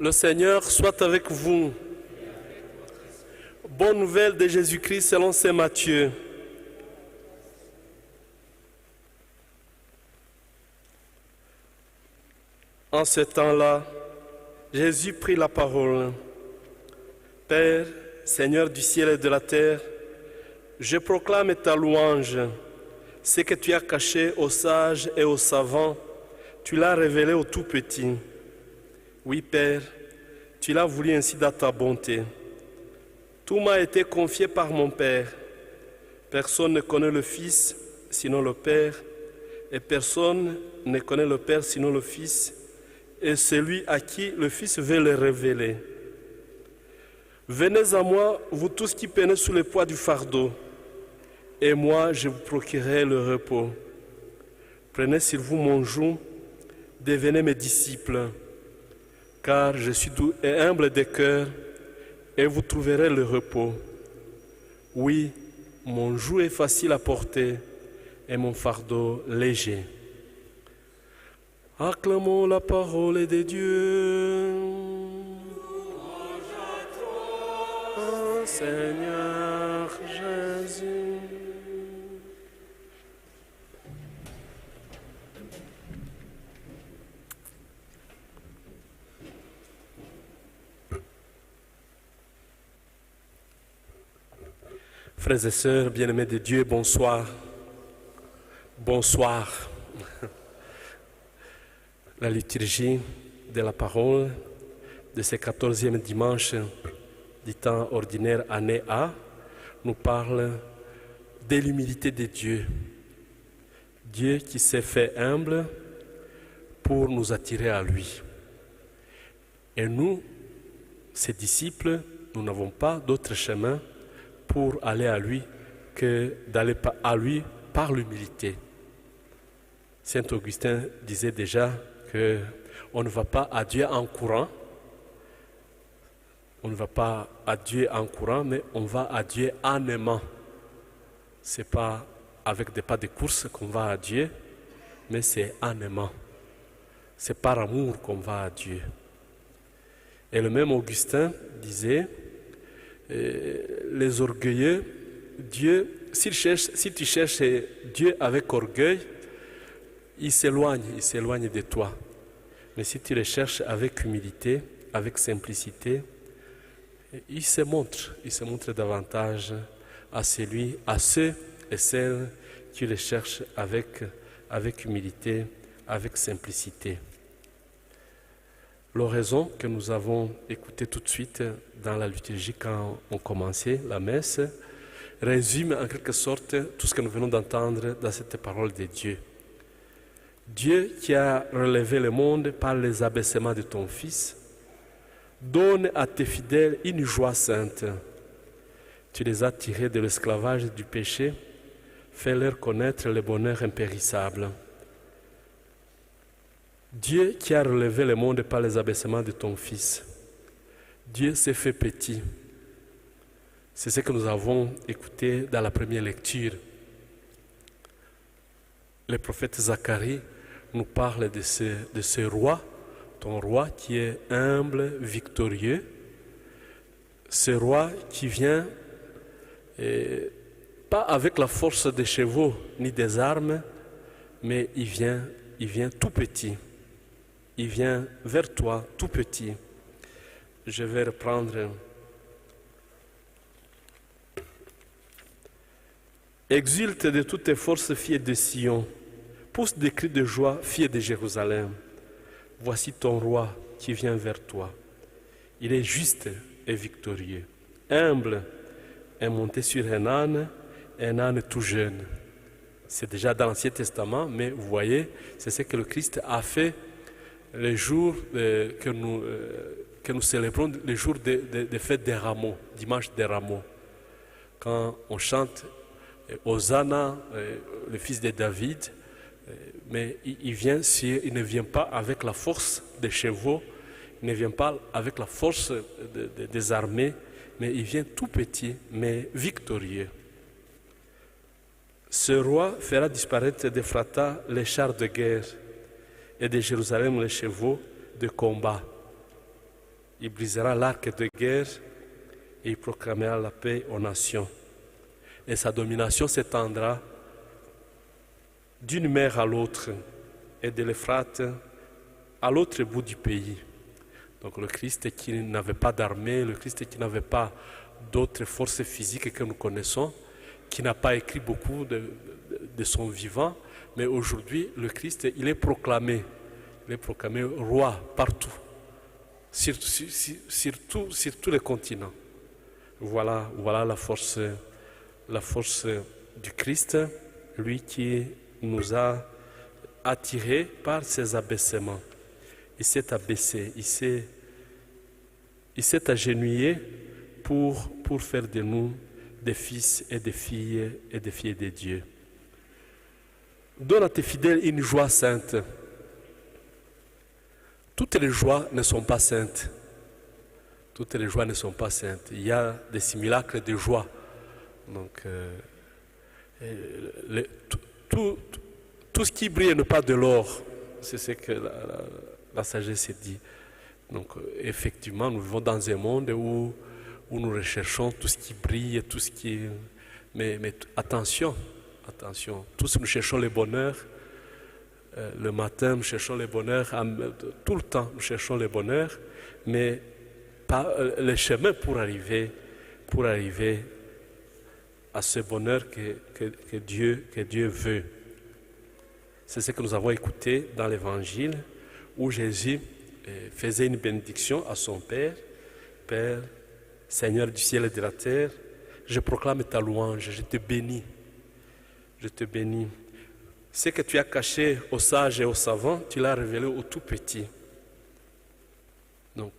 Le Seigneur soit avec vous. Bonne nouvelle de Jésus-Christ selon saint Matthieu. En ce temps-là, Jésus prit la parole. Père, Seigneur du ciel et de la terre, je proclame ta louange. Ce que tu as caché aux sages et aux savants, tu l'as révélé aux tout-petits. Oui, Père, tu l'as voulu ainsi dans ta bonté. Tout m'a été confié par mon Père. Personne ne connaît le Fils sinon le Père, et personne ne connaît le Père sinon le Fils, et celui à qui le Fils veut le révéler. Venez à moi, vous tous qui peinez sous le poids du fardeau, et moi je vous procurerai le repos. Prenez sur vous mon joug, devenez mes disciples, car je suis doux et humble de cœur, et vous trouverez le repos. Oui, mon joug est facile à porter, et mon fardeau léger. Acclamons la parole de Dieu. Oh, Seigneur Jésus. Frères et sœurs, bien-aimés de Dieu, bonsoir. Bonsoir. La liturgie de la parole de ce 14e dimanche du temps ordinaire année A nous parle de l'humilité de Dieu. Dieu qui s'est fait humble pour nous attirer à lui. Et nous, ses disciples, nous n'avons pas d'autre chemin pour aller à lui que d'aller à lui par l'humilité. Saint Augustin disait déjà qu'on ne va pas à Dieu en courant. On ne va pas à Dieu en courant, mais on va à Dieu en aimant. Ce n'est pas avec des pas de course qu'on va à Dieu, mais c'est en aimant. C'est par amour qu'on va à Dieu. Et le même Augustin disait, les orgueilleux, Dieu, si tu cherches Dieu avec orgueil, il s'éloigne de toi. Mais si tu le cherches avec humilité, avec simplicité, il se montre davantage à ceux et celles qui le cherchent avec humilité, avec simplicité. L'oraison que nous avons écoutée tout de suite dans la liturgie quand on commençait la messe résume en quelque sorte tout ce que nous venons d'entendre dans cette parole de Dieu. Dieu qui a relevé le monde par les abaissements de ton Fils, donne à tes fidèles une joie sainte. Tu les as tirés de l'esclavage du péché, fais-leur connaître le bonheur impérissable. Dieu qui a relevé le monde par les abaissements de ton Fils, Dieu s'est fait petit. C'est ce que nous avons écouté dans la première lecture. Le prophète Zacharie nous parle de ce roi, ton roi qui est humble, victorieux, ce roi qui vient pas avec la force des chevaux ni des armes, mais il vient tout petit. Il vient vers toi tout petit. Je vais reprendre. Exulte de toutes tes forces, fille de Sion. Pousse des cris de joie, fille de Jérusalem. Voici ton roi qui vient vers toi. Il est juste et victorieux. Humble et monté sur un âne tout jeune. C'est déjà dans l'Ancien Testament, mais vous voyez, c'est ce que le Christ a fait le jour que nous célébrons, le jour de fête des rameaux, dimanche des rameaux. Quand on chante Hosanna, le fils de David, mais il ne vient pas avec la force des chevaux, il ne vient pas avec la force des armées, mais il vient tout petit, mais victorieux. Ce roi fera disparaître d'Ephrata les chars de guerre et de Jérusalem les chevaux de combat. Il brisera l'arc de guerre et il proclamera la paix aux nations. Et sa domination s'étendra d'une mer à l'autre et de l'Euphrate à l'autre bout du pays. Donc le Christ qui n'avait pas d'armée, le Christ qui n'avait pas d'autres forces physiques que nous connaissons, qui n'a pas écrit beaucoup de son vivant, mais aujourd'hui le Christ, il est proclamé roi partout, sur tous les continents. Voilà la force du Christ, lui qui nous a attirés par ses abaissements. Il s'est abaissé, il s'est agenouillé pour faire de nous des fils et des filles de Dieu. Donne à tes fidèles une joie sainte. Toutes les joies ne sont pas saintes. Toutes les joies ne sont pas saintes. Il y a des simulacres de joie. Donc, tout ce qui brille n'est pas de l'or. C'est ce que la sagesse dit. Donc, effectivement, nous vivons dans un monde où nous recherchons tout ce qui brille, tout ce qui... Mais attention, tous nous cherchons le bonheur. Le matin, nous cherchons le bonheur. Tout le temps, nous cherchons le bonheur. Mais pas le chemin pour arriver à ce bonheur que Dieu veut. C'est ce que nous avons écouté dans l'Évangile, où Jésus faisait une bénédiction à son Père. Père, Seigneur du ciel et de la terre, je proclame ta louange, je te bénis. Je te bénis. Ce que tu as caché aux sages et aux savants, tu l'as révélé aux tout petits. Donc,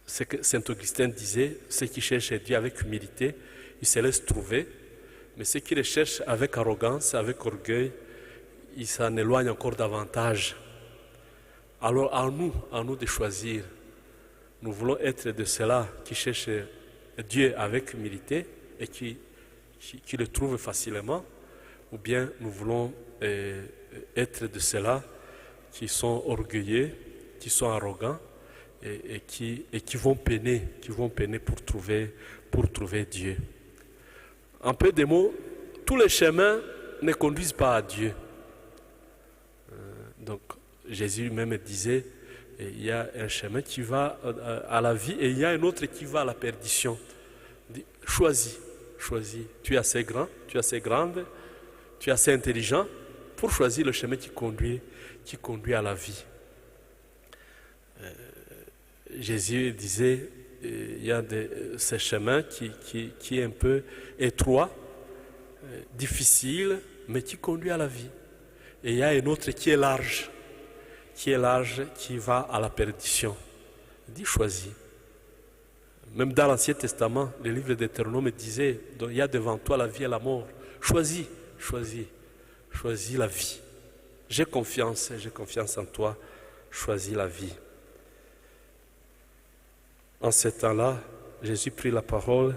ce que Saint Augustin disait, ceux qui cherchent Dieu avec humilité, ils se laissent trouver. Mais ceux qui le cherchent avec arrogance, avec orgueil, ils s'en éloignent encore davantage. Alors à nous de choisir. Nous voulons être de ceux-là qui cherchent Dieu avec humilité et qui le trouvent facilement, ou bien nous voulons être de ceux-là qui sont orgueilleux, qui sont arrogants et qui vont peiner pour trouver Dieu. En peu de mots, tous les chemins ne conduisent pas à Dieu. Donc Jésus même disait, il y a un chemin qui va à la vie et il y a un autre qui va à la perdition. Choisis. Tu es assez grand, tu es assez grande, tu es assez intelligent pour choisir le chemin qui conduit à la vie. Jésus disait, il y a ces chemins qui est un peu étroit, difficile, mais qui conduit à la vie. Et il y a un autre qui est large, qui va à la perdition. Il dit choisis. Même dans l'Ancien Testament, le livre de Deutéronome disait, il y a devant toi la vie et la mort. Choisis la vie. J'ai confiance en toi, choisis la vie. En ce temps-là, Jésus prit la parole.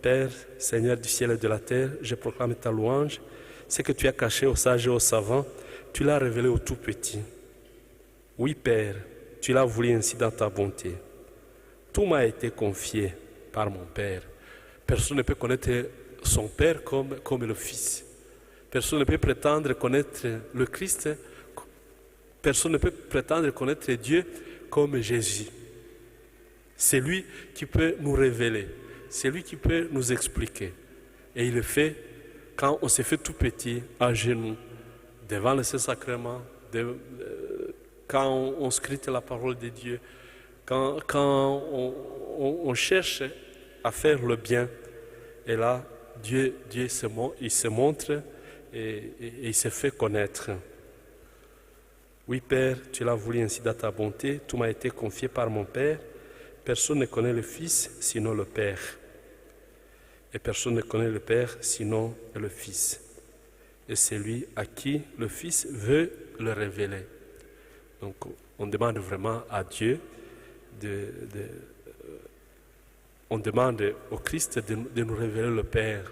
Père, Seigneur du ciel et de la terre, je proclame ta louange. Ce que tu as caché aux sages et aux savants, tu l'as révélé aux tout petits. Oui, Père, tu l'as voulu ainsi dans ta bonté. Tout m'a été confié par mon Père. Personne ne peut connaître son Père comme le Fils. Personne ne peut prétendre connaître le Christ. Personne ne peut prétendre connaître Dieu comme Jésus. C'est lui qui peut nous révéler. C'est lui qui peut nous expliquer. Et il le fait quand on s'est fait tout petit, à genoux, devant le Saint-Sacrement, quand on scrute la parole de Dieu, quand on cherche à faire le bien. Et là, Dieu il se montre et il se fait connaître. Oui, Père, tu l'as voulu ainsi dans ta bonté, tout m'a été confié par mon Père. Personne ne connaît le Fils sinon le Père. Et personne ne connaît le Père sinon le Fils. Et c'est lui à qui le Fils veut le révéler. Donc on demande vraiment à Dieu, on demande au Christ de nous révéler le Père.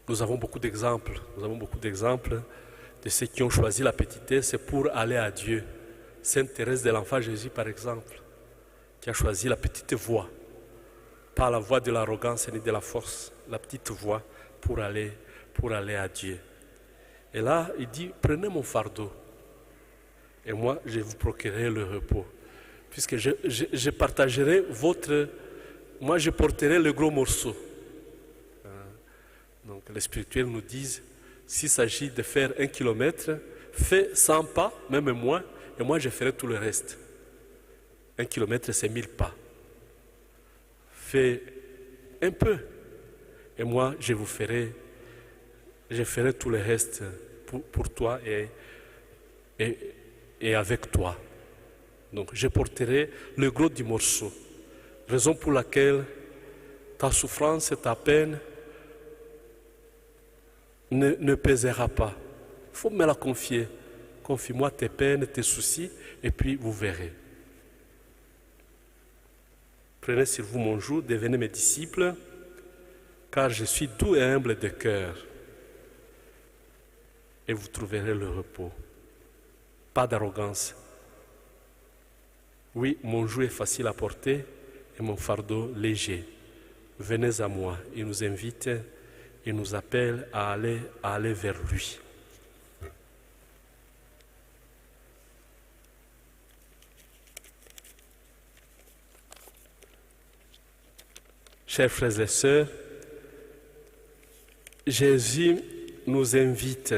Nous avons beaucoup d'exemples. De ceux qui ont choisi la petitesse pour aller à Dieu. Sainte Thérèse de l'Enfant Jésus, par exemple, qui a choisi la petite voie, pas la voie de l'arrogance ni de la force, la petite voie pour aller à Dieu. Et là, il dit, prenez mon fardeau et moi, je vous procurerai le repos. Puisque je partagerai votre... Moi, je porterai le gros morceau. Donc, les spirituels nous disent, s'il s'agit de faire 1 kilomètre, fais 100 pas, même moins, et moi, je ferai tout le reste. 1 kilomètre, c'est 1000 pas. Fais un peu, et moi, je ferai tout le reste pour toi et avec toi. Donc, je porterai le gros du morceau. Raison pour laquelle ta souffrance et ta peine ne pèsera pas. Il faut me la confier. Confie-moi tes peines, tes soucis, et puis vous verrez. Prenez sur vous mon joug, devenez mes disciples, car je suis doux et humble de cœur, et vous trouverez le repos. Pas d'arrogance. Oui, mon joug est facile à porter et mon fardeau léger. Venez à moi. Il nous invite, il nous appelle à aller vers lui. Chers frères et sœurs, Jésus nous invite,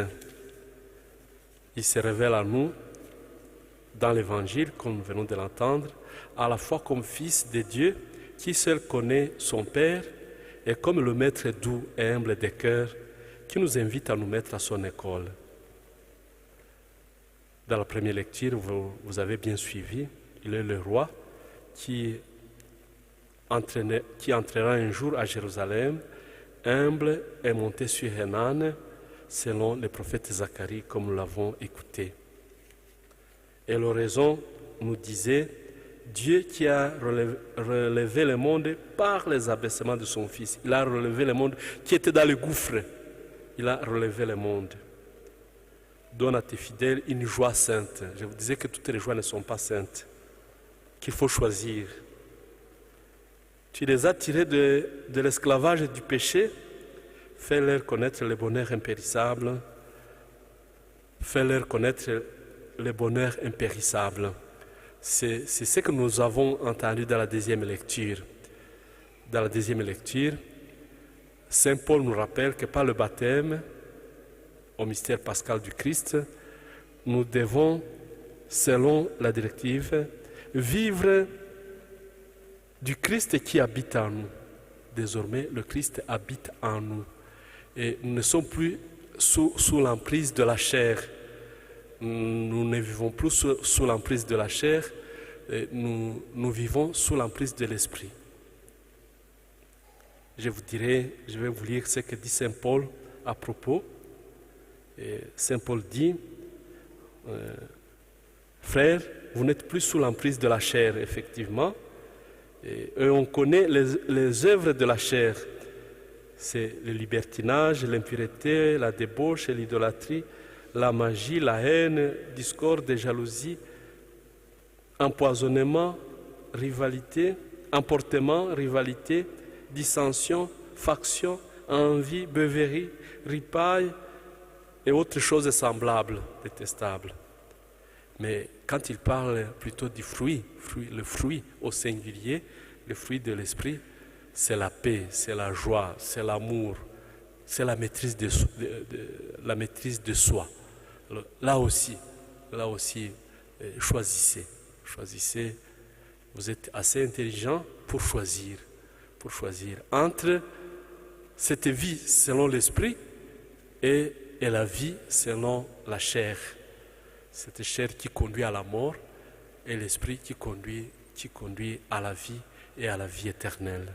il se révèle à nous dans l'Évangile, comme nous venons de l'entendre, à la fois comme Fils de Dieu, qui seul connaît son Père, et comme le Maître doux et humble des cœurs, qui nous invite à nous mettre à son école. Dans la première lecture, vous avez bien suivi, il est le roi qui entrera un jour à Jérusalem, humble et monté sur un âne, selon le prophète Zacharie, comme nous l'avons écouté. Et l'oraison nous disait, Dieu qui a relevé le monde par les abaissements de son Fils. Il a relevé le monde qui était dans le gouffre. Il a relevé le monde. Donne à tes fidèles une joie sainte. Je vous disais que toutes les joies ne sont pas saintes, qu'il faut choisir. Tu les as tirés de l'esclavage et du péché. Fais-leur connaître le bonheur impérissable. Fais-leur connaître le bonheur impérissable. C'est ce que nous avons entendu dans la deuxième lecture. Dans la deuxième lecture, Saint Paul nous rappelle que par le baptême, au mystère pascal du Christ, nous devons, selon la directive, vivre du Christ qui habite en nous. Désormais, le Christ habite en nous. Et nous ne sommes plus sous l'emprise de la chair. Nous ne vivons plus sous l'emprise de la chair, nous vivons sous l'emprise de l'esprit. Je vais vous lire ce que dit Saint Paul à propos. Et Saint Paul dit, frères, vous n'êtes plus sous l'emprise de la chair, effectivement. Et on connaît les œuvres de la chair. C'est le libertinage, l'impureté, la débauche, l'idolâtrie, la magie, la haine, discorde, jalousie, empoisonnement, rivalité, emportement, rivalité, dissension, faction, envie, beuverie, ripaille et autres choses semblables, détestables. Mais quand il parle plutôt du le fruit au singulier, le fruit de l'esprit, c'est la paix, c'est la joie, c'est l'amour, c'est la maîtrise de soi. Là aussi, choisissez. Vous êtes assez intelligent pour choisir entre cette vie selon l'esprit et la vie selon la chair. Cette chair qui conduit à la mort et l'esprit qui conduit à la vie et à la vie éternelle.